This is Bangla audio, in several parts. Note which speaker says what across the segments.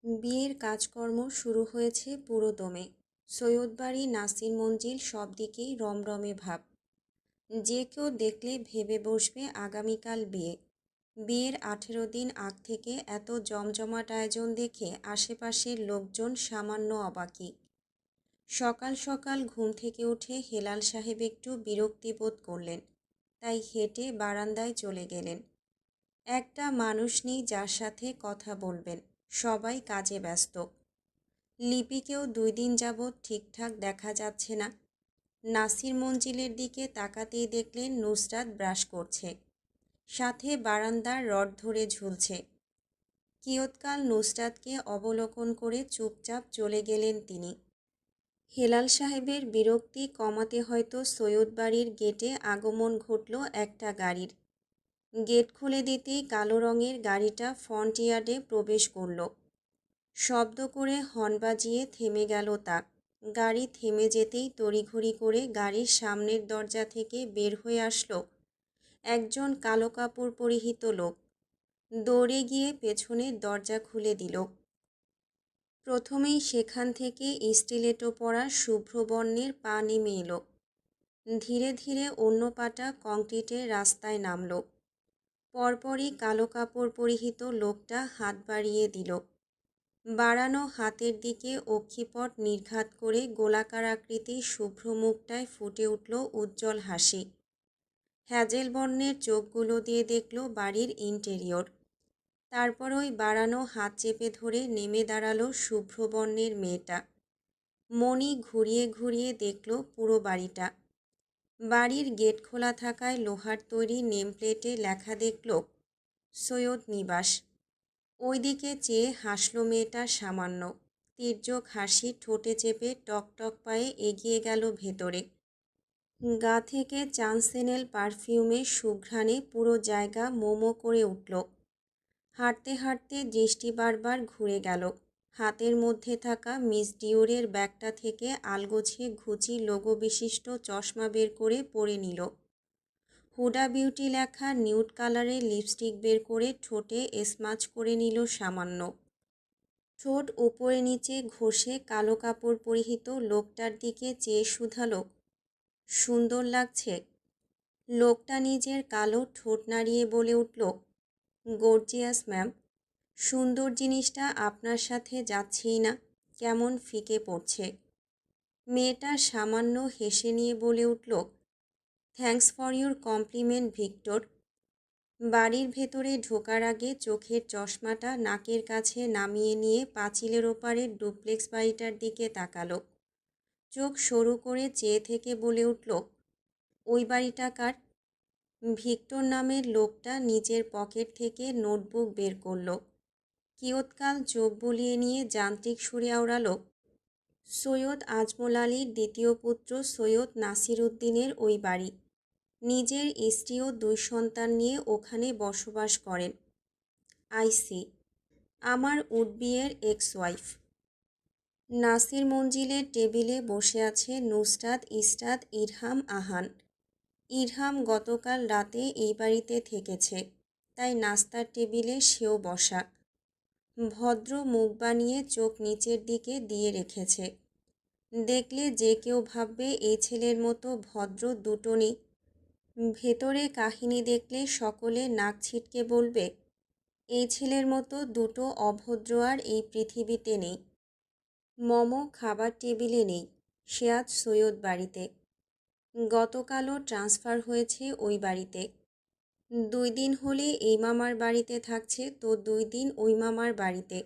Speaker 1: বিয়ের কাজকর্ম শুরু হয়েছে পুরোদমে। সৈয়দবাড়ি, নাসির মঞ্জিল সব দিকেই রমরমে ভাব। যে কেউ দেখলে ভেবে বসবে আগামীকাল বিয়ে। বিয়ের 18 দিন আগ থেকে এত জমজমাট আয়োজন দেখে আশেপাশের লোকজন সামান্য অবাকই। সকাল সকাল ঘুম থেকে উঠে হেলাল সাহেব একটু বিরক্তি বোধ করলেন, তাই হেঁটে বারান্দায় চলে গেলেন। একটা মানুষ নেই যার সাথে কথা বলবেন, সবাই কাজে ব্যস্ত। লিপিকেও 2 দিন যাবৎ ঠিকঠাক দেখা যাচ্ছে না। নাসির মঞ্জিলের দিকে তাকাতেই দেখলেন নুসরাত ব্রাশ করছে, সাথে বারান্দার রড ধরে ঝুলছে। কিয়ৎকাল নুসরাতকে অবলোকন করে চুপচাপ চলে গেলেন তিনি। হেলাল সাহেবের বিরক্তি কমাতে হয়তো সৈয়দবাড়ির গেটে আগমন ঘটল একটা গাড়ির। গেট খুলে দিতেই কালো রঙের গাড়িটা ফ্রন্ট ইয়ার্ডে প্রবেশ করল। শব্দ করে হর্ন বাজিয়ে থেমে গেল তা। গাড়ি থেমে যেতেই তড়িঘড়ি করে গাড়ির সামনের দরজা থেকে বের হয়ে আসলো একজন কালো কাপড় পরিহিত লোক। দৌড়ে গিয়ে পেছনের দরজা খুলে দিল। প্রথমেই সেখান থেকে স্টিলেটো পরা শুভ্র বর্ণের পা নেমে এলো। ধীরে ধীরে অন্য পাটা কংক্রিটের রাস্তায় নামল। পরপরই কালো কাপড় পরিহিত লোকটা হাত বাড়িয়ে দিল। বাড়ানো হাতের দিকে অক্ষিপট নির্ঘাত করে গোলাকার আকৃতির শুভ্র মুখটায় ফুটে উঠল উজ্জ্বল হাসি। হ্যাজেল বর্ণের চোখগুলো দিয়ে দেখল বাড়ির ইন্টেরিয়র। তারপর ওই বাড়ানো হাত চেপে ধরে নেমে দাঁড়ালো শুভ্র বর্ণের মেয়েটা। মণি ঘুরিয়ে ঘুরিয়ে দেখল পুরো বাড়িটা। বাড়ির গেট খোলা থাকায় লোহার তৈরি নেমপ্লেটে লেখা দেখল সৈয়দ নিবাস। ওইদিকে চেয়ে হাসল মেয়েটা সামান্য। তির্যক হাসি ঠোঁটে চেপে টকটক পায়ে এগিয়ে গেল ভেতরে। গা থেকে চান্সেনেল পারফিউমের সুঘ্রাণে পুরো জায়গা মোমো করে উঠল। হাঁটতে হাঁটতে দৃষ্টি বারবার ঘুরে গেল। হাতের মধ্যে থাকা মিস ডিওরের ব্যাগটা থেকে আলগোছে ঘুচি লোগো বিশিষ্ট চশমা বের করে পরে নিল। হুডা বিউটি লেখা নিউড কালারের লিপস্টিক বের করে ঠোঁটে স্মাচ করে নিল সামান্য। ঠোঁট উপরে নিচে ঘষে কালো কাপড় পরিহিত লোকটার দিকে চেয়ে শুধালো, সুন্দর লাগছে। লোকটা নিজের কালো ঠোঁট নাড়িয়ে বলে উঠল, গর্জিয়াস ম্যাম। সুন্দর জিনিসটা আপনার সাথে যাচ্ছেই না, কেমন ফিকে পড়ছে। মেয়েটা সামান্য হেসে নিয়ে বলে উঠল, thanks for your compliment Victor. বাড়ির ভেতরে ঢোকার আগে চোখের চশমাটা নাকের কাছে নামিয়ে নিয়ে পাঁচিলের ওপারের ডুপ্লেক্স বাড়িটার দিকে তাকালো। চোখ সরু করে চেয়ে থেকে বলে উঠল, ওই বাড়িটা কার? ভিক্টর নামের লোকটা নিজের পকেট থেকে নোটবুক বের করল। কিয়ৎকাল চোখ বুলিয়ে নিয়ে যান্ত্রিক সুরে আওড়ালো, সৈয়দ আজমল আলীর দ্বিতীয় পুত্র সৈয়দ নাসির উদ্দিনের ওই বাড়ি। নিজের স্ত্রী ও 2 সন্তান নিয়ে ওখানে বসবাস করেন। আইসি, আমার উডবিয়ের এক্স ওয়াইফ। নাসির মঞ্জিলের টেবিলে বসে আছে নুসরাত, ইসরাত, ইরহাম, আহান। ইরহাম গতকাল রাতে এই বাড়িতে থেকেছে, তাই নাস্তার টেবিলে সেও বসা। ভদ্র মুখ বানিয়ে চোখ নিচের দিকে দিয়ে রেখেছে। দেখলে যে কেউ ভাববে এই ছেলের মতো ভদ্র দুটো নেই। ভেতরে কাহিনী দেখলে সকলে নাক ছিটকে বলবে, এই ছেলের মতো দুটো অভদ্র আর এই পৃথিবীতে নেই। মম খাবার টেবিলে নেই, সে আজ সৈয়দ বাড়িতে। গতকালও ট্রান্সফার হয়েছে ওই বাড়িতে। 2 দিন হলে এই মামার বাড়িতে থাকছে, তো 2 দিন ওই মামার বাড়িতে।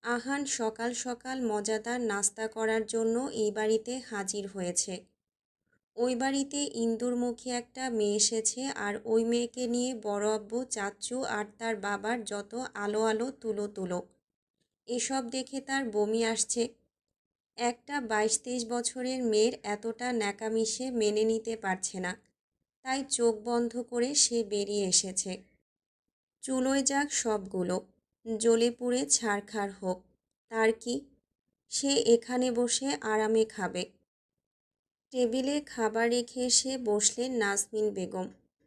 Speaker 1: আহান সকাল সকাল মজাদার নাস্তা করার জন্য এই বাড়িতে হাজির হয়েছে। ওই বাড়িতে ইন্দুরমুখী একটা মেয়ে এসেছে, আর ওই মেয়েকে নিয়ে বড় আব্বু, চাচ্চু আর তার বাবার যত আলো আলো তুলো তুলো। এসব দেখে তার বমি আসছে। একটা 22-23 বছরের মেয়ের এতটা ন্যাকামিশে মেনে নিতে পারছে না, তাই চোখ বন্ধ করে সে বেরিয়ে এসেছে। চুলোয় যাক সবগুলো, জ্বলে পুড়ে ছারখার হোক, তার কি? সে এখানে বসে আরামে খাবে। টেবিলে খাবার রেখে এসে বসলেন নাজমিন বেগম।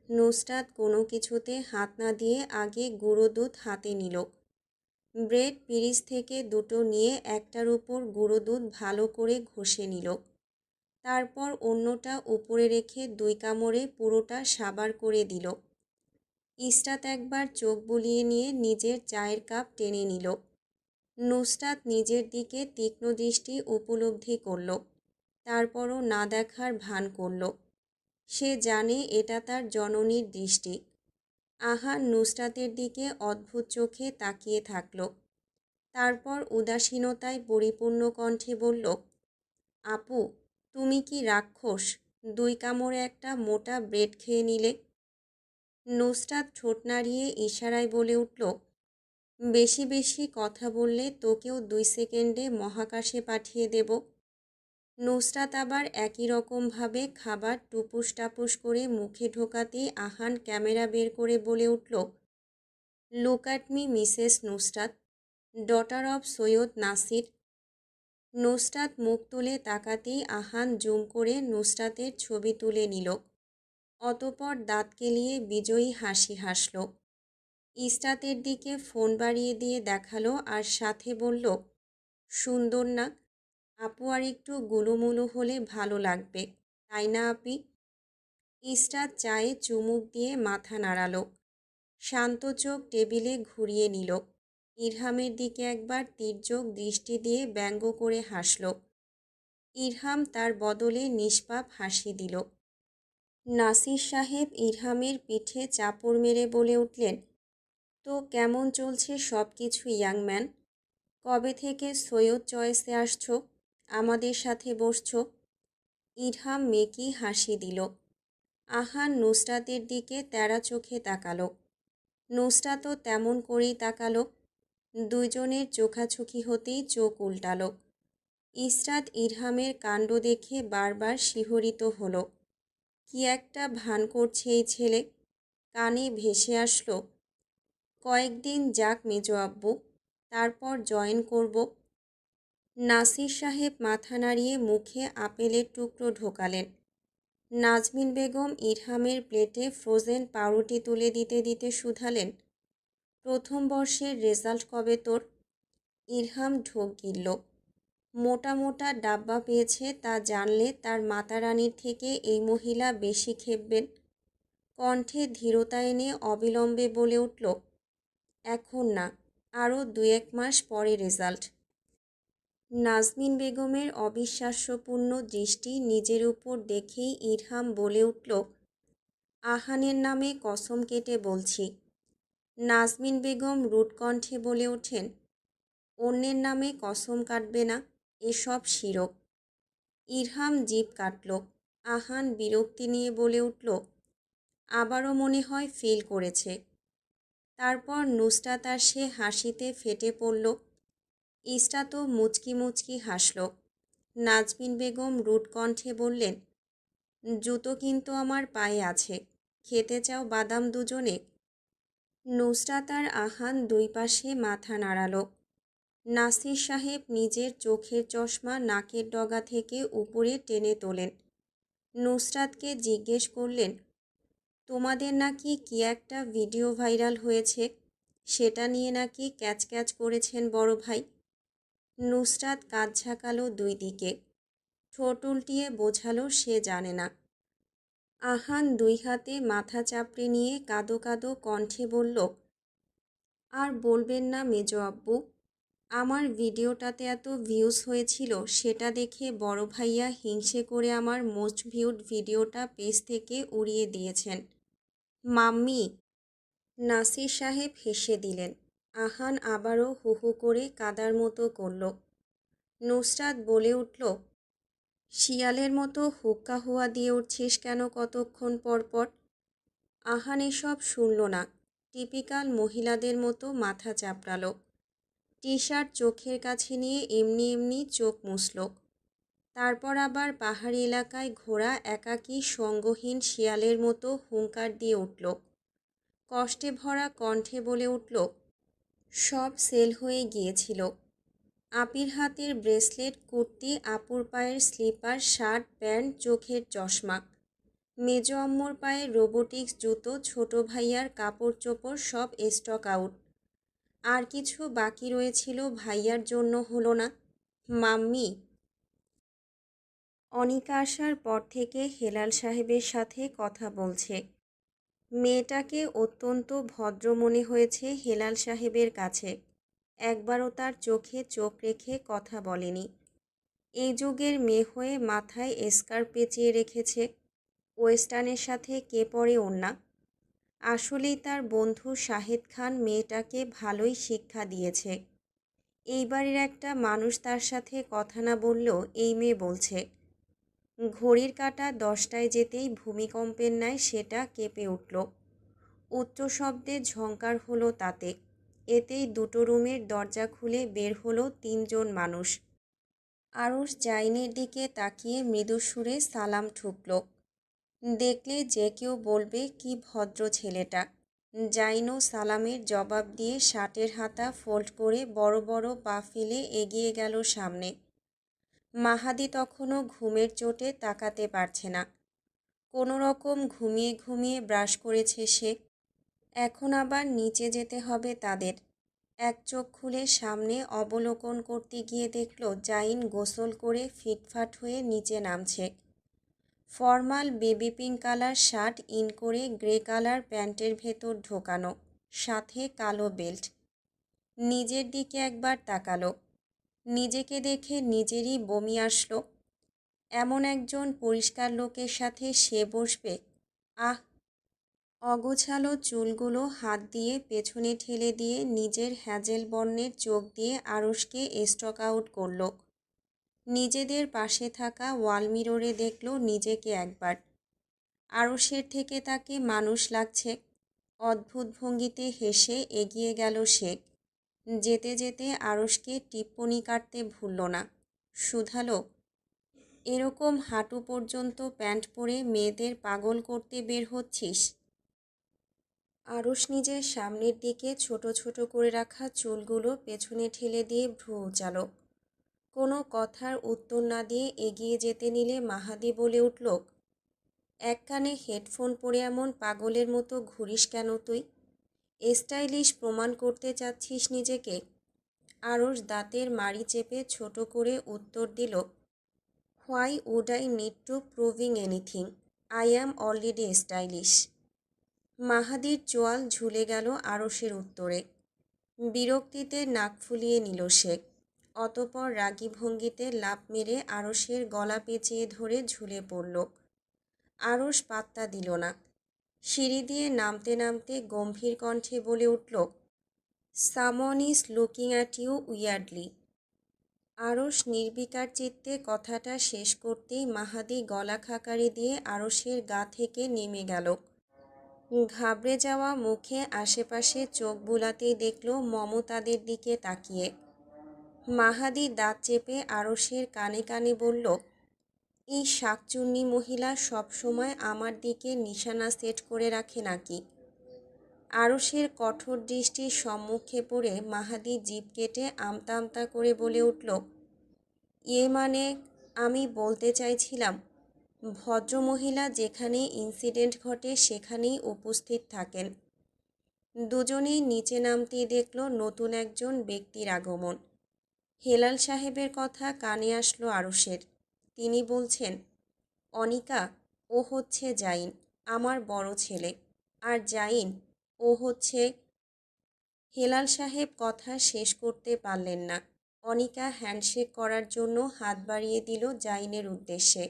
Speaker 1: নুসরাত কোনো কিছুতে হাত না দিয়ে আগে গুঁড়ো দুধ হাতে নিল। ব্রেড পিরিচ থেকে দুটো নিয়ে একটার উপর গুঁড়ো দুধ ভালো করে ঘষে নিল। তারপর অন্যটা উপরে রেখে 2 কামড়ে পুরোটা সাবার করে দিল। ইসরাত একবার চোখ বুলিয়ে নিয়ে নিজের চায়ের কাপ টেনে নিল। নুসরাত নিজের দিকে তীক্ষ্ণ দৃষ্টি উপলব্ধি করল, তারপরও না দেখার ভান করল। সে জানে এটা তার জননীর দৃষ্টি। আহান নুসরাতের দিকে অদ্ভুত চোখে তাকিয়ে থাকল। তারপর উদাসীনতায় পরিপূর্ণ কণ্ঠে বলল, আপু, তুমি কি রাক্ষস? 2 কামড়ে একটা মোটা ব্রেড খেয়ে নিলে। নুসরাত ঠোঁট নাড়িয়ে ইশারায় বলে উঠল, বেশি বেশি কথা বললে তোকেও 2 সেকেন্ডে মহাকাশে পাঠিয়ে দেব। নুসরাত আবার একই রকমভাবে খাবার টুপুস টাপুস করে মুখে ঢোকাতেই আহান ক্যামেরা বের করে বলে উঠল, look at me Mrs Nusrat, daughter of Syed Nasir. Nusrat মুখ তুলে তাকাতেই আহান জুম করে নুসরাতের ছবি তুলে নিল। অতঃপর দাঁত কেলিয়ে বিজয়ী হাসি হাসল। ইসরাতের দিকে ফোন বাড়িয়ে দিয়ে দেখালো আর সাথে বলল, সুন্দর না? আপু আর একটু গুলুমুলু হলে ভালো লাগবে, তাই না আপি? ইসরাত চায়ে চুমুক দিয়ে মাথা নাড়ালো। শান্ত চোখ টেবিলে ঘুরিয়ে নিল। ইরহামের দিকে একবার তীর্যক দৃষ্টি দিয়ে ব্যঙ্গ করে হাসল। ইরহাম তার বদলে নিষ্পাপ হাসি দিল। নাসির সাহেব ইরহামের পিঠে চাপড় মেরে বলে উঠলেন, তো কেমন চলছে সব কিছু ইয়াং ম্যান? কবে থেকে সৈয়দ চয়েসে আসছো, আমাদের সাথে বসছো? ইরহাম মেকি হাসি দিল। আহান নুসরাতের দিকে তেরা চোখে তাকালো। নুসরাতও তেমন করেই তাকালো। দুইজনের চোখাচোখি হতেই চোখ উল্টালো। ইসরাত ইরহামের কাণ্ড দেখে বারবার শিহরিত হলো। কি একটা ভান করছে এই ছেলে। কানে ভেসে আসলো, কয়েকদিন যাক মেজো আব্বু, তারপর জয়েন করব। নাসির সাহেব মাথা নাড়িয়ে মুখে আপেলের টুকরো ঢোকালেন। নাজমিন বেগম ইরহামের প্লেটে ফ্রোজেন পাউরুটি তুলে দিতে দিতে শুধালেন, প্রথম বর্ষের রেজাল্ট কবে তোর? ইরহাম ঢোক গিলল। মোটা মোটা ডাব্বা পেয়েছে, তা জানলে তার মাতারানীর থেকে এই মহিলা বেশি খেপবেন। কণ্ঠে ধীরতা এনে অবিলম্বে বলে উঠল, এখন না, আরও 2-1 মাস পরে রেজাল্ট। নাজমিন বেগমের অবিশ্বাস্যপূর্ণ দৃষ্টি নিজের উপর দেখেই ইরহাম বলে উঠল, আহানের নামে কসম কেটে বলছি। নাজমিন বেগম রুড কণ্ঠে বলে ওঠেন, অন্যের নামে কসম কাটবে না, এসব শিরক। ইরহাম জিভ কাটল। আহান বিরক্তি নিয়ে বলে উঠল, আবারও মনে হয় ফেল করেছে। তারপর নুসরাত আর সে হাসিতে ফেটে পড়ল। ইসরাতও মুচকি মুচকি হাসল। নাজমিন বেগম রুড কণ্ঠে বললেন, জুতো কিন্তু আমার পায়ে আছে, খেতে চাও বাদাম দুজনে? নুসরাত আর আহান দুই পাশে মাথা নাড়ালো। নাসির সাহেব নিজের চোখের চশমা নাকের ডগা থেকে উপরে টেনে তোলেন। নুসরাতকে জিজ্ঞেস করলেন, তোমাদের নাকি কি একটা ভিডিও ভাইরাল হয়েছে, সেটা নিয়ে নাকি ক্যাচ ক্যাচ করেছেন বড় ভাই? নুসরাত কাঁধ ঝাঁকালো 2 দিকে। ঠোঁট উল্টিয়ে বোঝালো সে জানে না। আহান 2 হাতে মাথা চাপড়ে নিয়ে কাঁদো কাঁদো কণ্ঠে বলল, আর বলবেন না মেজো আব্বু, আমার ভিডিওটাতে এত ভিউজ হয়েছিল, সেটা দেখে বড় ভাইয়া হিংসে করে আমার মোস্ট ভিউড ভিডিওটা পেজ থেকে উড়িয়ে দিয়েছেন। মাম্মি। নাসির সাহেব হেসে দিলেন। আহান আবারও হু হু করে কাদার মতো করল। নুসরাত বলে উঠল, শিয়ালের মতো হুক্কা হুয়া দিয়ে উঠছিস কেন কতক্ষণ পর পর? আহান এসব শুনল না। টিপিক্যাল মহিলাদের মতো মাথা চাপড়ালো। টি শার্ট চোখের কাছে নিয়ে এমনি এমনি চোখ মুছল। তারপর আবার পাহাড়ি এলাকায় ঘোরা একাকী সঙ্গহীন শিয়ালের মতো হুঙ্কার দিয়ে উঠল। কষ্টে ভরা কণ্ঠে বলে উঠল, সব সেল হয়ে গিয়েছিল। আপির হাতের ব্রেসলেট, কুর্তি, আপুর পায়ের স্লিপার, শার্ট, প্যান্ট, চোখের চশমা, মেজো আম্মুর পায়ে রোবোটিক্স জুতো, ছোট ভাইয়ার কাপড় চোপড় সব স্টক আউট। আর কিছু বাকি রয়েছিল ভাইয়ার জন্য হলো না। মাম্মি। অনিকা আসার পর থেকে হেলাল সাহেবের সাথে কথা বলছে। মেয়েটাকে অত্যন্ত ভদ্র মনে হয়েছে হেলাল সাহেবের কাছে। একবারও তার চোখে চোখ রেখে কথা বলেনি। এই যুগের মেয়ে হয়ে মাথায় স্কার্ফ পেঁচিয়ে রেখেছে। ওয়েস্টার্নের সাথে কে পরে ওড়না। আসলেই তার বন্ধু শাহেদ খান মেয়েটাকে ভালোই শিক্ষা দিয়েছে। এই বাড়ির একটা মানুষ তার সাথে কথা না বললেও এই মেয়ে বলছে। ঘড়ির কাঁটা 10টায় যেতেই ভূমিকম্পের ন্যায় সেটা কেঁপে উঠল। উচ্চ শব্দে ঝংকার হলো তাতে। এতেই দুটো রুমের দরজা খুলে বের হলো 3জন মানুষ। আরশ জাইনের দিকে তাকিয়ে মৃদু সুরে সালাম ঠুকল। দেখলে যে কেউ বলবে কি ভদ্র ছেলেটা। জাইনও সালামের জবাব দিয়ে শার্টের হাতা ফোল্ড করে বড় বড় পা ফেলে এগিয়ে গেল সামনে। মাহাদি তখনও ঘুমের চোটে তাকাতে পারছে না। কোনো রকম ঘুমিয়ে ঘুমিয়ে ব্রাশ করেছে সে। এখন আবার নিচে যেতে হবে তাদের। এক চোখ খুলে সামনে অবলোকন করতে গিয়ে দেখল জাইন গোসল করে ফিটফাট হয়ে নিচে নামছে। Formal baby pink colour shirt in করে গ্রে কালার প্যান্টের ভেতর ঢোকানো, সাথে কালো বেল্ট। নিজের দিকে একবার তাকালো। নিজেকে দেখে নিজেরই বমি আসলো। এমন একজন পরিষ্কার লোকের সাথে সে বসবে? আহ! অগোছালো চুলগুলো হাত দিয়ে পেছনে ঠেলে দিয়ে নিজের হ্যাজেল বর্ণের চোখ দিয়ে আরশকে স্টক আউট করল। নিজেদের পাশে থাকা ওয়াল মিররে দেখল নিজেকে একবার। আরশের থেকে তাকে মানুষ লাগছে। অদ্ভুত ভঙ্গিতে হেসে এগিয়ে গেল সে। যেতে যেতে আরশকে টিপ্পনি কাটতে ভুলল না। শুধালো, এরকম হাঁটু পর্যন্ত প্যান্ট পরে মেয়েদের পাগল করতে বের হচ্ছিস? আরশ নিজের সামনের দিকে ছোট ছোট করে রাখা চুলগুলো পেছনে ঠেলে দিয়ে ভ্রু উঁচালো। কোনো কথার উত্তর না দিয়ে এগিয়ে যেতে নিলে মাহাদি বলে উঠল, এক কানে হেডফোন পরে এমন পাগলের মতো ঘুরিস কেন তুই? স্টাইলিশ প্রমাণ করতে চাচ্ছিস নিজেকে? আরশ দাঁতের মাড়ি চেপে ছোট করে উত্তর দিল, why would I need to proving anything? I am already stylish. মাহাদির চোয়াল ঝুলে গেল আরশের উত্তরে। বিরক্তিতে নাক ফুলিয়ে নিল সে। অতপর রাগী ভঙ্গিতে লাফ মেরে আরশের গলা পেঁচিয়ে ধরে ঝুলে পড়ল। আরশ পাত্তা দিল না। সিঁড়ি দিয়ে নামতে নামতে গম্ভীর কণ্ঠে বলে উঠল, someone is looking at you weirdly. Arash নির্বিকার চিত্তে কথাটা শেষ করতেই মাহাদি গলা খাকারি দিয়ে আরশের গা থেকে নেমে গেল। ঘাবড়ে যাওয়া মুখে আশেপাশে চোখ বুলাতেই দেখল মম তাদের দিকে তাকিয়ে। মাহাদি দাঁত চেপে আরশের কানে কানে বলল, এই শাকচুন্নি মহিলা সব সময় আমার দিকে নিশানা সেট করে রাখে নাকি? আরশের কঠোর দৃষ্টির সম্মুখে পড়ে মাহাদি জিভ কেটে আমতা আমতা করে বলে উঠল, মানে আমি বলতে চাইছিলাম, ভদ্রমহিলা যেখানে ইনসিডেন্ট ঘটে সেখানেই উপস্থিত থাকেন। দুজনেই নিচে নামতেই দেখল নতুন একজন ব্যক্তির আগমন। হেলাল সাহেবের কথা কানে আসলো আরশের। তিনি বলছেন, অনিকা, ও হচ্ছে জাইন, আমার বড় ছেলে। আর জাইন, ও হচ্ছে। হেলাল সাহেব কথা শেষ করতে পারলেন না। অনিকা হ্যান্ডশেক করার জন্য হাত বাড়িয়ে দিল জাইনের উদ্দেশ্যে।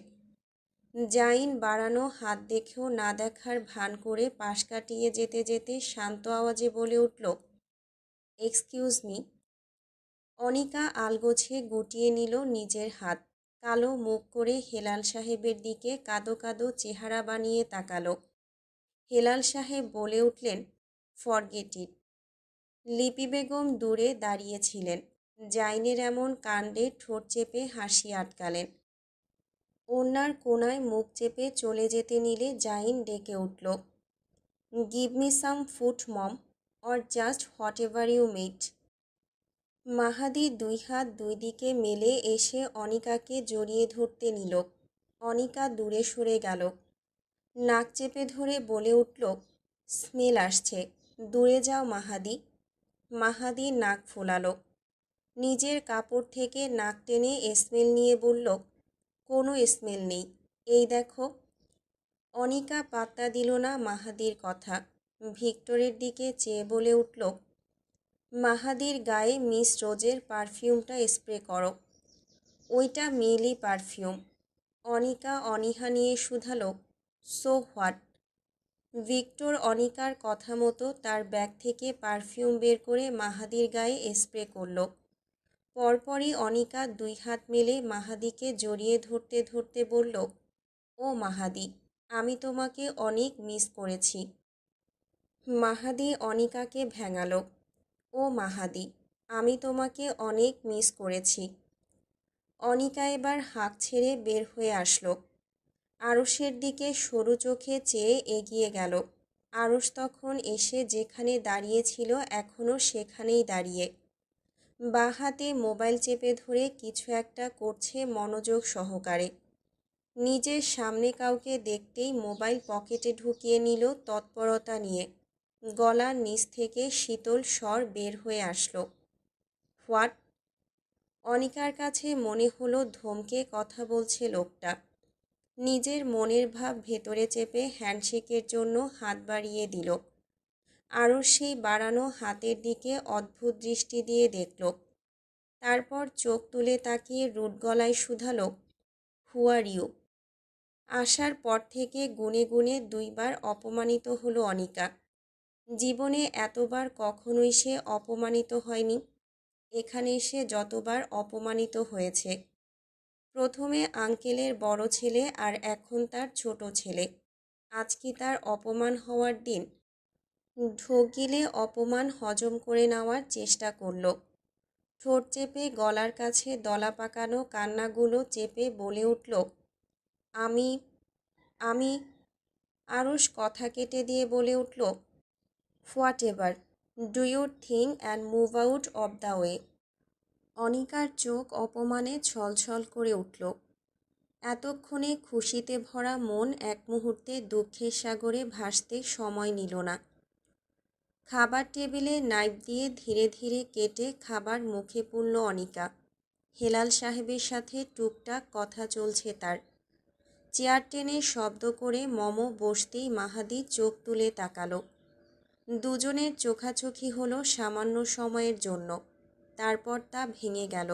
Speaker 1: জাইন বাড়ানো হাত দেখেও না দেখার ভান করে পাশ কাটিয়ে যেতে যেতে শান্ত আওয়াজে বলে উঠল, এক্সকিউজ মি। অনিকা আলগোছে গুটিয়ে নিল নিজের হাত। কালো মুখ করে হেলাল সাহেবের দিকে কাদো কাদো চেহারা বানিয়ে তাকালো। হেলাল সাহেব বলে উঠলেন, ফরগেট ইট। লিপি বেগম দূরে দাঁড়িয়েছিলেন। জাইনের এমন কাণ্ডে ঠোঁট চেপে হাসি আটকালেন। ওনার কোনায় মুখ চেপে চলে যেতে নিলে জাইন ডেকে উঠল, give me some food mom, or just whatever you made. Mahadi দুই হাত দুই দিকে মেলে এসে অনিকাকে জড়িয়ে ধরতে নিল। অনিকা দূরে সরে গেল। নাক চেপে ধরে বলে উঠল, স্মেল আসছে, দূরে যাও মাহাদি। মাহাদি নাক ফোলালো। নিজের কাপড় থেকে নাক টেনে স্মেল নিয়ে বলল, কোনো স্মেল নেই, এই দেখো। অনিকা পাত্তা দিল না মাহাদির কথা। ভিক্টরের দিকে চেয়ে বলে উঠল, মাহাদির গায়ে মিস রোজের পারফিউমটা স্প্রে করো। ওইটা মেয়েলি পারফিউম। অনিকা অনীহা নিয়ে শুধালো, সো হোয়াট। ভিক্টর অনিকার কথা মতো তার ব্যাগ থেকে পারফিউম বের করে মাহাদির গায়ে স্প্রে করল। পরপরই অনিকা দুই হাত মেলে মাহাদিকে জড়িয়ে ধরতে ধরতে বলল, ও মাহাদি, আমি তোমাকে অনেক মিস করেছি। মাহাদি অনিকাকে ভেঙালো, ও মাহাদি, আমি তোমাকে অনেক মিস করেছি। অনিকা এবার হাঁক ছেড়ে বের হয়ে আসলো। আরুষের দিকে সরু চোখে চেয়ে এগিয়ে গেল। আরুষ তখন এসে যেখানে দাঁড়িয়েছিল এখনও সেখানেই দাঁড়িয়ে, বাঁ হাতে মোবাইল চেপে ধরে কিছু একটা করছে মনোযোগ সহকারে। নিজের সামনে কাউকে দেখতেই মোবাইল পকেটে ঢুকিয়ে নিল তৎপরতা নিয়ে। গলার নিচ থেকে শীতল স্বর বের হয়ে আসলো, হোয়াট। অনিকার কাছে মনে হলো ধমকে কথা বলছে লোকটা। নিজের মনের ভাব ভেতরে চেপে হ্যান্ডশেকের জন্য হাত বাড়িয়ে দিল। আরও সেই বাড়ানো হাতের দিকে অদ্ভুত দৃষ্টি দিয়ে দেখল। তারপর চোখ তুলে তাকিয়ে রুট গলায় শুধালো, হু আর ইউ। আসার পর থেকে গুনে গুনে দুইবার অপমানিত হলো অনিকা। জীবনে এতবার কখনোই সে অপমানিত হয়নি। এখানে এসে যতবার অপমানিত হয়েছে। প্রথমে আঙ্কেলের বড় ছেলে আর এখন তার ছোট ছেলে। আজ কি তার অপমান হওয়ার দিন? ঢোক গিলে অপমান হজম করে নেওয়ার চেষ্টা করল। ঠোঁট চেপে গলার কাছে দলা পাকানো কান্নাগুলো চেপে বলে উঠল, আমি আমি আরুষ কথা কেটে দিয়ে বলে উঠল, whatever, do your thing and move out of the way. অনিকার চোখ অপমানে ছলছল করে উঠল। এতক্ষণে খুশিতে ভরা মন এক মুহূর্তে দুঃখের সাগরে ভাসতে সময় নিল না। খাবার টেবিলে নাইফ দিয়ে ধীরে ধীরে কেটে খাবার মুখে পুরল অনিকা। হেলাল সাহেবের সাথে টুকটাক কথা চলছে তার। চেয়ার টেনে শব্দ করে মোমো বসতেই মাহাদি চোখ তুলে তাকালো। দুজনের চোখাচোখি হলো সামান্য সময়ের জন্য, তারপর তা ভেঙে গেল।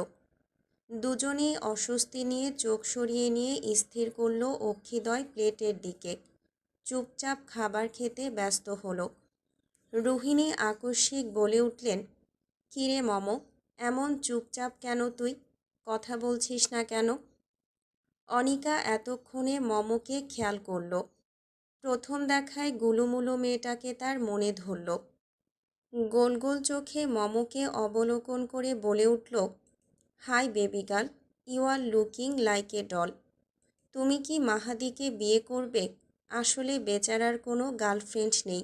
Speaker 1: দুজনেই অস্বস্তি নিয়ে চোখ সরিয়ে নিয়ে স্থির করল অক্ষিদয় প্লেটের দিকে। চুপচাপ খাবার খেতে ব্যস্ত হলো। রোহিণী আকস্মিক বলে উঠলেন, কিরে মমো, এমন চুপচাপ কেন তুই? কথা বলছিস না কেন? অনিকা এতক্ষণে মমোকে খেয়াল করল। প্রথম দেখায় গুলুমুলু মেয়েটাকে তার মনে ধরল। গোল গোল চোখে মমোকে অবলোকন করে বলে উঠল, hi baby girl, you are looking like a doll. তুমি কি মাহাদিকে বিয়ে করবে? আসলে বেচারার কোনো গার্লফ্রেন্ড নেই।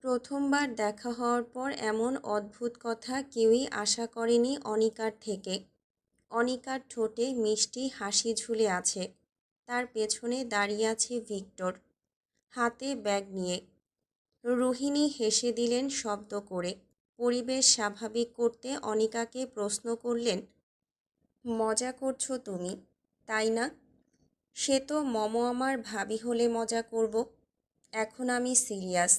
Speaker 1: প্রথমবার দেখা হওয়ার পর এমন অদ্ভুত কথা কেউই আশা করেনি অনিকার থেকে। অনিকার ঠোঁটে মিষ্টি হাসি ঝুলে আছে। তার পেছনে দাঁড়িয়ে আছে ভিক্টর, হাতে ব্যাগ নিয়ে। রোহিণী হেসে দিলেন শব্দ করে। পরিবেশ স্বাভাবিক করতে অনিকাকে প্রশ্ন করলেন, মজা করছো তুমি, তাই না? সে তো মমো আমার ভাবি হলে মজা করব। এখন আমি সিরিয়াস।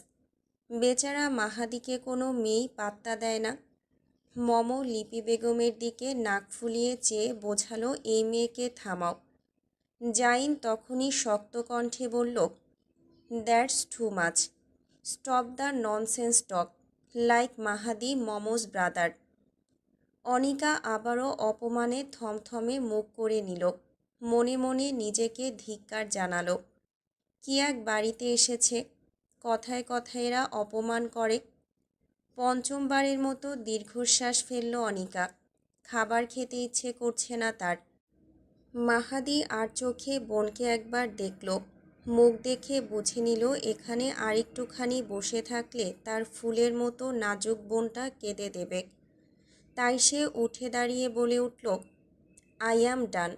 Speaker 1: বেচারা মাহাদিকে কোনো মেয়েই পাত্তা দেয় না। মমো লিপি বেগমের দিকে নাক ফুলিয়ে চেয়ে বোঝালো এই মেয়েকে থামাও। জাইন তখনই শক্ত কণ্ঠে বলল, that's too much, stop the nonsense talk, like Mahadi momos brother. Anika আবারও অপমানে থমথমে মুখ করে নিল। মনে মনে নিজেকে ধিক্কার জানালো। কি এক বাড়িতে এসেছে, কথায় কথায় এরা অপমান করে। পঞ্চমবারের মতো দীর্ঘশ্বাস ফেলল অনিকা। খাবার খেতে ইচ্ছে করছে না তার। মাহাদি আর চোখে বোনকে একবার দেখল। মুখ দেখে বুঝে নিল এখানে আরেকটুখানি বসে থাকলে তার ফুলের মতো নাজুক বোনটা কেঁদে দেবে। তাই সে উঠে দাঁড়িয়ে বলে উঠল, আই অ্যাম ডান।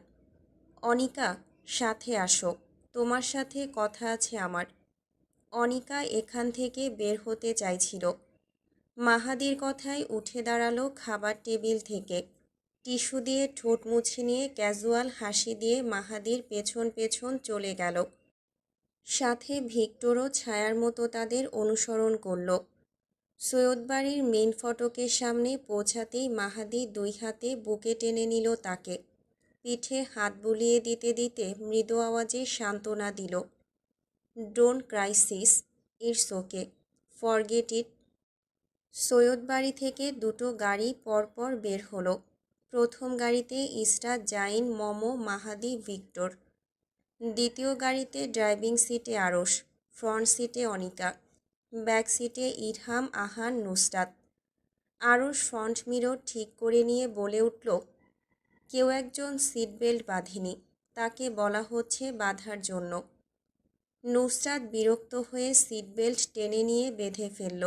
Speaker 1: অনিকা, সাথে আসো, তোমার সাথে কথা আছে আমার। অনিকা এখান থেকে বের হতে চাইছিল। মাহাদির কথায় উঠে দাঁড়ালো খাবার টেবিল থেকে। টিস্যু দিয়ে ঠোঁট মুছে নিয়ে ক্যাজুয়াল হাসি দিয়ে মাহাদির পেছন পেছন চলে গেল। সাথে ভিক্টরও ছায়ার মতো তাদের অনুসরণ করল। সৈয়দ বাড়ির মেইন ফটকের সামনে পৌঁছাতেই মাহাদি 2 হাতে বুকে টেনে নিল তাকে। পিঠে হাত বুলিয়ে দিতে দিতে মৃদু আওয়াজে সান্ত্বনা দিল, don't cry sis, it's okay, forget it. Syed বাড়ি থেকে 2টো গাড়ি পরপর বের হলো। প্রথম গাড়িতে ইসরাত, জাইন, মমো, মাহাদি, ভিক্টর। দ্বিতীয় গাড়িতে ড্রাইভিং সিটে আরশ, ফ্রন্ট সিটে অনিকা, ব্যাক সিটে ইরহাম, আহান, নুসরাত। আরশ ফ্রন্ট মিরর ঠিক করে নিয়ে বলে উঠল, কেউ একজন সিট বেল্ট বাঁধেনি, তাকে বলা হচ্ছে বাঁধার জন্য। নুসরাত বিরক্ত হয়ে সিট বেল্ট টেনে নিয়ে বেঁধে ফেলল।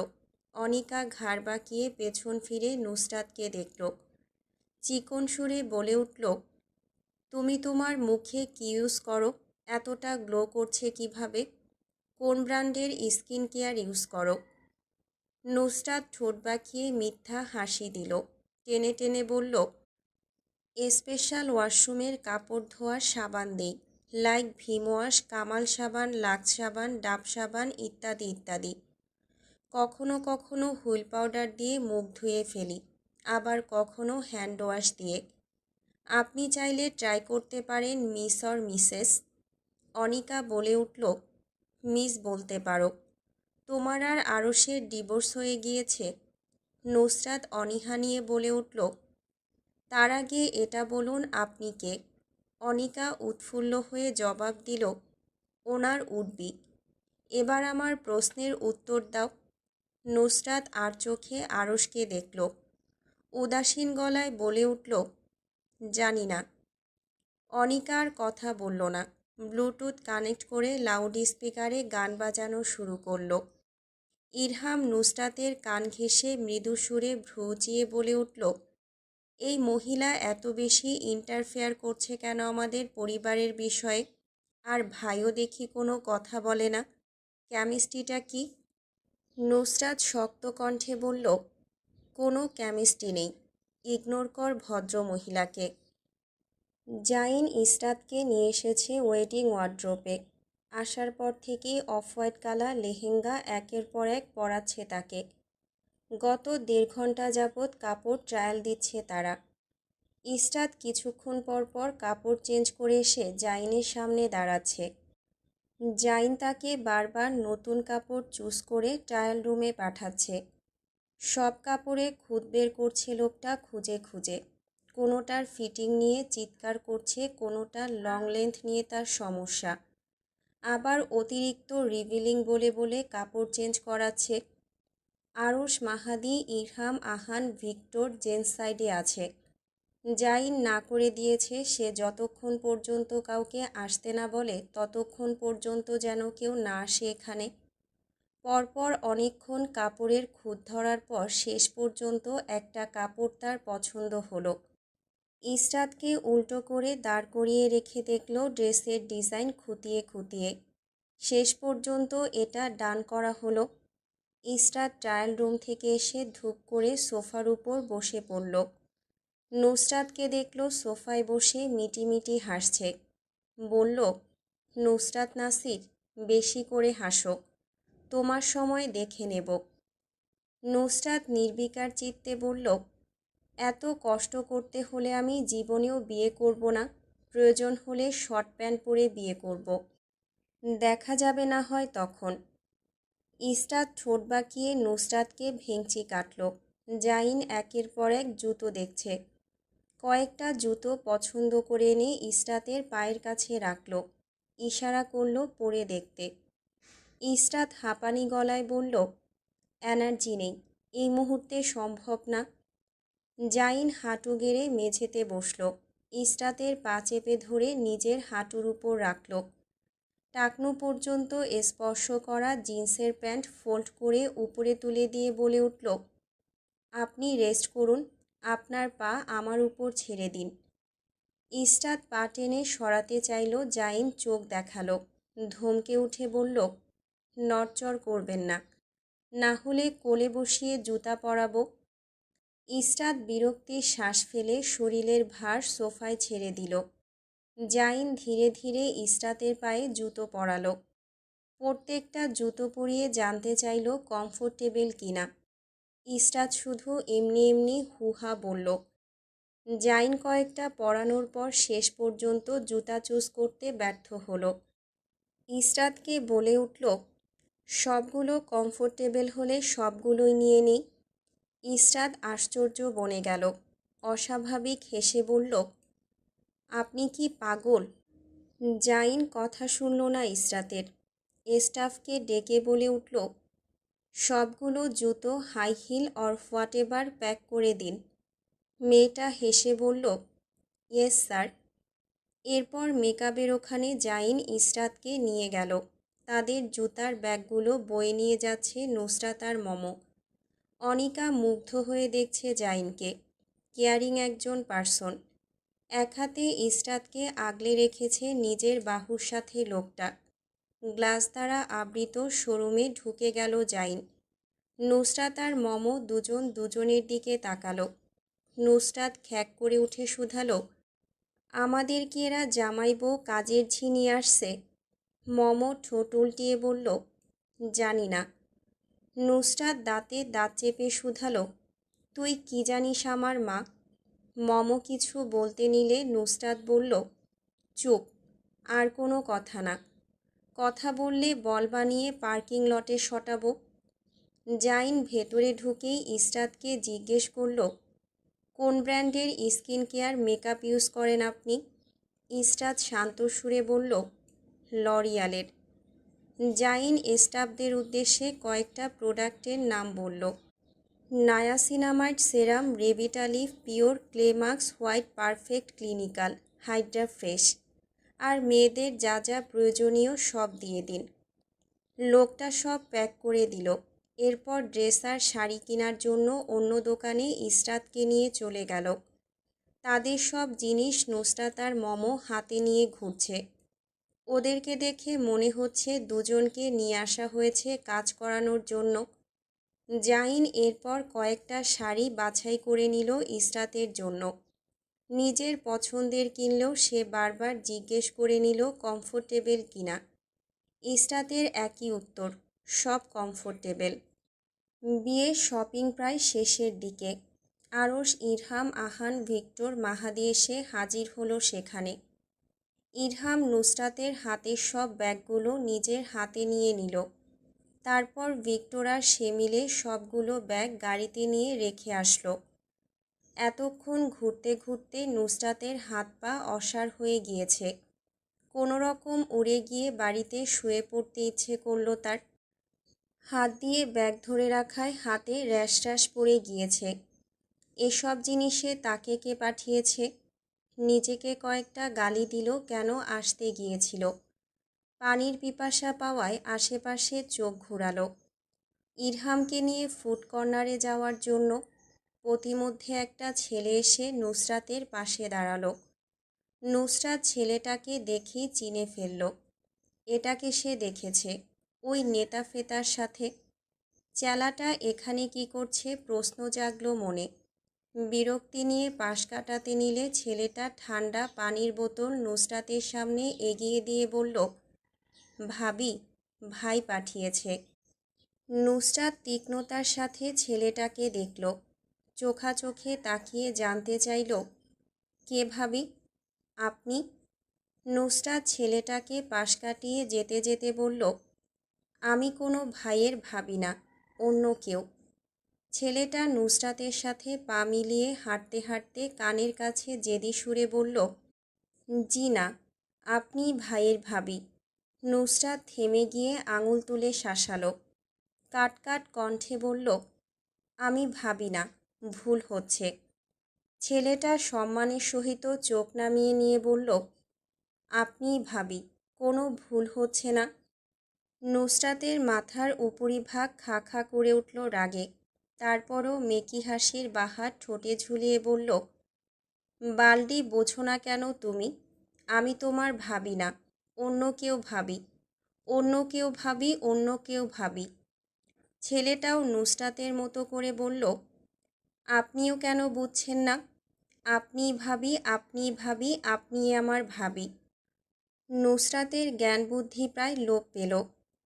Speaker 1: অনিকা ঘাড় বাঁকিয়ে পেছন ফিরে নুসরাতকে দেখল। চিকন সুরে বলে উঠল, তুমি তোমার মুখে কি ইউজ করো? এতটা গ্লো করছে কিভাবে? কোন ব্র্যান্ডের স্কিন কেয়ার ইউজ করো? নুসরাত ঠোঁট বাঁকিয়ে মিথ্যা হাসি দিল। টেনে টেনে বলল, স্পেশাল ওয়াশরুমের কাপড় ধোয়ার সাবান দিই, লাইক ভিম ওয়াশ, কামাল সাবান, লাক্স সাবান, ডাব সাবান ইত্যাদি ইত্যাদি। কখনো কখনো হুইল পাউডার দিয়ে মুখ ধুয়ে ফেলি, আবার কখনো হ্যান্ড ওয়াশ দিয়ে। আপনি চাইলে ট্রাই করতে পারেন মিস অর মিসেস। অনিকা বলে উঠল, মিস বলতে পারো। তোমার আর আরশের ডিভোর্স হয়ে গিয়েছে? নুসরাত অনীহা নিয়ে বলে উঠল, তার আগে এটা বলুন আপনি কে? অনিকা উৎফুল্ল হয়ে জবাব দিল, ওনার উঠবি। এবার আমার প্রশ্নের উত্তর দাও। নুসরাত আর চোখে আরশকে দেখল। উদাসীন গলায় বলে উঠল, জানি না। অনিকা আর কথা বলল না। ব্লুটুথ কানেক্ট করে লাউড স্পিকারে গান বাজানো শুরু করল। ইরহাম নুসরাতের কান ঘেঁষে মৃদু সুরে ভ্রু চিয়ে বলে উঠল, এই মহিলা এত বেশি ইন্টারফেয়ার করছে কেন আমাদের পরিবারের বিষয়ে? আর ভাইও দেখি কোনো কথা বলে না, কেমিস্ট্রিটা কি? নুসরাত শক্ত কণ্ঠে বলল, কোনো কেমিস্ট্রি নেই, ইগনোর কর ভদ্র মহিলাকে। জাইন ইসরাতকে নিয়ে এসেছে ওয়েডিং ওয়ার্ড্রোবে। আসার পর থেকেই অফ হোয়াইট কালার লেহেঙ্গা একের পর এক পরাচ্ছে তাকে। গত 1.5 ঘন্টা যাবৎ কাপড় ট্রায়াল দিচ্ছে তারা। ইসরাত কিছুক্ষণ পর পর কাপড় চেঞ্জ করে এসে জাইনের সামনে দাঁড়াচ্ছে। জাইন তাকে বারবার নতুন কাপড় চুজ করে ট্রায়াল রুমে পাঠাচ্ছে। সব কাপড়ে খুঁত বের করছে লোকটা খুঁজে খুঁজে। কোনোটার ফিটিং নিয়ে চিৎকার করছে, কোনোটার লং লেন্থ নিয়ে তার সমস্যা। আবার অতিরিক্ত রিভিলিং বলে বলে কাপড় চেঞ্জ করাচ্ছে। আরশ, মাহাদি, ইরহাম, আহান, ভিক্টর জেন্টস সাইডে আছে। জাইন না করে দিয়েছে সে যতক্ষণ পর্যন্ত কাউকে আসতে না বলে ততক্ষণ পর্যন্ত যেন কেউ না আসে এখানে। পরপর অনেকক্ষণ কাপড়ের খুঁত ধরার পর শেষ পর্যন্ত একটা কাপড় তার পছন্দ হলো। ইসরাতকে উল্টো করে দাঁড় করিয়ে রেখে দেখল ড্রেসের ডিজাইন খুঁটিয়ে খুঁটিয়ে। শেষ পর্যন্ত এটা ডান করা হলো। ইসরাত ট্রায়াল রুম থেকে এসে ধূপ করে সোফার উপর বসে পড়ল। নুসরাতকে দেখল সোফায় বসে মিটিমিটি হাসছে। বলল, নুসরাত নাসির, বেশি করে হাসো, তোমার সময় দেখে নেব। নুসরাত নির্বিকার চিত্তে বলল, এত কষ্ট করতে হলে আমি জীবনেও বিয়ে করব না, প্রয়োজন হলে শর্ট প্যান্ট পরে বিয়ে করব, দেখা যাবে না হয় তখন। ইসরাত ঠোঁট বাঁকিয়ে নুসরাতকে ভেঙচি কাটল। জাইন একের পর এক জুতো দেখছে। কয়েকটা জুতো পছন্দ করে এনে ইসরাতের পায়ের কাছে রাখল। ইশারা করল পরে দেখতে। ইসরাত হাঁপানি গলায় বলল, এনার্জি নেই, এই মুহূর্তে সম্ভব না। জাইন হাঁটু গেড়ে মেঝেতে বসল। ইসরাতের পা চেপে ধরে নিজের হাঁটুর উপর রাখল। টাকনু পর্যন্ত স্পর্শ করা জিন্সের প্যান্ট ফোল্ড করে উপরে তুলে দিয়ে বলে উঠল, আপনি রেস্ট করুন, আপনার পা আমার উপর ছেড়ে দিন। ইসরাত পা টেনে সরাতে চাইল। জাইন চোখ দেখালো, ধমকে উঠে বলল, নড়চড় করবেন না। না হলে কোলে বসিয়ে জুতা পরাবো। ইসরাত বিরক্তির শ্বাস ফেলে শরীরের ভার সোফায় ছেড়ে দিল। জাইন ধীরে ধীরে ইসরাতের পায়ে জুতো পরালো। প্রত্যেকটা জুতো পরিয়ে জানতে চাইল কমফোর্টেবল কিনা। ইসরাত শুধু এমনি এমনি হুহা বলল। জাইন কয়েকটা পরানোর পর শেষ পর্যন্ত জুতা চুজ করতে ব্যর্থ হলো। ইসরাতকে বলে উঠল, সবগুলো কমফোর্টেবল হলে সবগুলোই নিয়ে নিই। ইসরাত আশ্চর্য বনে গেল। অস্বাভাবিক হেসে বলল, আপনি কি পাগল? জাইন কথা শুনল না ইসরাতের। স্টাফকে ডেকে বলে উঠল, সবগুলো জুতো high heel or whatever pack করে দিন। মেয়েটা হেসে বলল, ইয়েস স্যার। এরপর মেকআপের ওখানে জাইন ইসরাতকে নিয়ে গেল। তাদের জুতার ব্যাগগুলো বয়ে নিয়ে যাচ্ছে নুসরাত আর মম। অনিকা মুগ্ধ হয়ে দেখছে জাইনকে। কেয়ারিং একজন পার্সন। এক হাতে ইসরাতকে আগলে রেখেছে নিজের বাহুর সাথে লোকটা। গ্লাস দ্বারা আবৃত শোরুমে ঢুকে গেল জাইন। নুসরাত আর মম দুজন দুজনের দিকে তাকালো। নুসরাত খ্যাক করে উঠে শুধালো, আমাদের কি এরা জামাই বউ কাজের ঝি নিয়ে আসছে? মম ঠোঁট উল্টিয়ে বলল, জানি না। নুসরাত দাঁতে দাঁত চেপে শুধালো, তুই কি জানিস আমার মা? মম কিছু বলতে নিলে নুসরাত বলল, চুপ, আর কোনো কথা না। কথা বললে বল বানিয়ে পার্কিং লটে সটাবো। জাইন ভেতরে ঢুকেই ইসরাতকে জিজ্ঞেস করল, কোন ব্র্যান্ডের স্কিন কেয়ার মেকআপ ইউজ করেন আপনি? ইসরাত শান্ত সুরে বলল, লরিয়ালের। জাইন স্টাফদের উদ্দেশ্যে কয়েকটা প্রোডাক্টের নাম বলল, niacinamide serum, Revitalift, pure clay mask, white perfect clinical, hydra fresh. আর মেয়েদের যা যা প্রয়োজনীয় সব দিয়ে দিন। লোকটা সব প্যাক করে দিল। এরপর ড্রেস আর শাড়ি কেনার জন্য অন্য দোকানে ইসরাতকে নিয়ে চলে গেল। তাদের সব জিনিস নুসরাত আর মম হাতে নিয়ে ঘুরছে। ওদেরকে দেখে মনে হচ্ছে দুজনকে নিয়ে আসা হয়েছে কাজ করানোর জন্য। জাইন এরপর কয়েকটা শাড়ি বাছাই করে নিল ইসরাতের জন্য। নিজের পছন্দের কিনলেও সে বারবার জিজ্ঞেস করে নিল কমফোর্টেবল কিনা। ইসরাতের একই উত্তর, সব কমফোর্টেবল। বিয়ের শপিং প্রায় শেষের দিকে। আরশ, ইরহাম, আহান, ভিক্টর, মাহাদি এসে হাজির হলো সেখানে। ইরহাম নুসরাতের হাতের সব ব্যাগগুলো নিজের হাতে নিয়ে নিল। তারপর ভিক্টর আর সে মিলে সবগুলো ব্যাগ গাড়িতে নিয়ে রেখে আসলো। এতক্ষণ ঘুরতে ঘুরতে নুসরাতের হাত পা অসাড় হয়ে গিয়েছে। কোনো রকম উড়ে গিয়ে বাড়িতে শুয়ে পড়তে ইচ্ছে করল তার। হাত দিয়ে ব্যাগ ধরে রাখায় হাতে র্যাশ র্যাশ পড়ে গিয়েছে। এসব জিনিসে তাকে কে পাঠিয়েছে? নিজেকে কয়েকটা গালি দিল কেন আসতে গিয়েছিল। পানির পিপাসা পাওয়ায় আশেপাশে চোখ ঘোরালো। ইরহামকে নিয়ে ফুড কর্নারে যাওয়ার জন্য। পথিমধ্যে একটা ছেলে এসে নুসরাতের পাশে দাঁড়ালো। নুসরাত ছেলেটাকে দেখেই চিনে ফেলল। এটাকে সে দেখেছে, ওই নেতা ফেতার সাথে। চেলাটা এখানে কি করছে প্রশ্ন জাগলো মনে। বিরক্তি নিয়ে পাশ কাটাতে নিলে ছেলেটা ঠান্ডা পানির বোতল নুসরাতের সামনে এগিয়ে দিয়ে বলল, ভাবি, ভাই পাঠিয়েছে। নুসরাত তীক্ষ্ণতার সাথে ছেলেটাকে দেখল। চোখাচোখে তাকিয়ে জানতে চাইল, কে ভাবি? আপনি? নুসরাত ছেলেটাকে পাশ কাটিয়ে যেতে যেতে বলল, আমি কোনো ভাইয়ের ভাবি না, অন্য কেউ। ছেলেটা নুসরাতের সাথে পা মিলিয়ে হাঁটতে হাঁটতে কানের কাছে জেদি সুরে বলল, জি না, আপনি ভাইয়ের ভাবি। নুসরাত থেমে গিয়ে আঙুল তুলে শাসালো। কাটকাট কণ্ঠে বলল, আমি ভাবি না, ভুল হচ্ছে। ছেলেটা সম্মানের সহিত চোখ নামিয়ে নিয়ে বলল, আপনিই ভাবি, কোনো ভুল হচ্ছে না। নুসরাতের মাথার উপরিভাগ খা খা করে উঠল রাগে। তারপরও মেকি হাসির বাহার ঠোঁটে ঝুলিয়ে বলল, বালডি বোঝো না কেন তুমি? আমি তোমার ভাবি না, অন্য কেউ ভাবি, অন্য কেউ ভাবি, অন্য কেউ ভাবি। ছেলেটাও নুসরাতের মতো করে বলল, আপনিও কেন বুঝছেন না? আপনি ভাবি, আপনি ভাবি, আপনি আমার ভাবি। নুসরাতের জ্ঞান বুদ্ধি প্রায় লোপ পেল।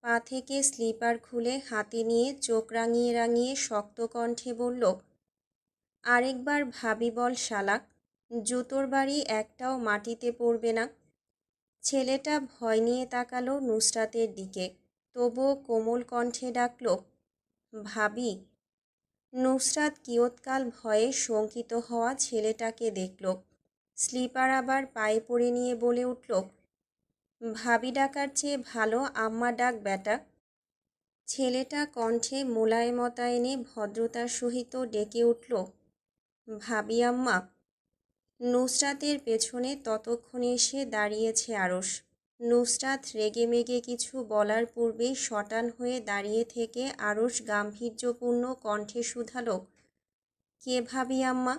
Speaker 1: পা থেকে স্লিপার খুলে হাতে নিয়ে চোখ রাঙিয়ে রাঙিয়ে শক্ত কণ্ঠে বলল, আরেকবার ভাবি বল শালা, জুতোর বাড়ি একটাও মাটিতে পড়বে না। ছেলেটা ভয় নিয়ে তাকালো নুসরাতের দিকে, তবুও কোমল কণ্ঠে ডাকল, ভাবি। নুসরাত কিয়ৎকাল ভয়ে শঙ্কিত হওয়া ছেলেটাকে দেখল। স্লিপার আবার পায়ে পড়ে নিয়ে বলে উঠল, ভাবি ডাকার চেয়ে ভালো আম্মা ডাক বেটা। ছেলেটা কণ্ঠে মোলায়েমতা এনে ভদ্রতার সহিত ডেকে উঠল, ভাবি আম্মা। নুসরাতের পেছনে ততক্ষণে এসে দাঁড়িয়েছে আরশ। নুসরাত রেগেমেগে কিছু বলার পূর্বেই শটান হয়ে দাঁড়িয়ে থেকে আরশ গাম্ভীর্যপূর্ণ কণ্ঠে শুধালো, কে ভাবি আম্মা?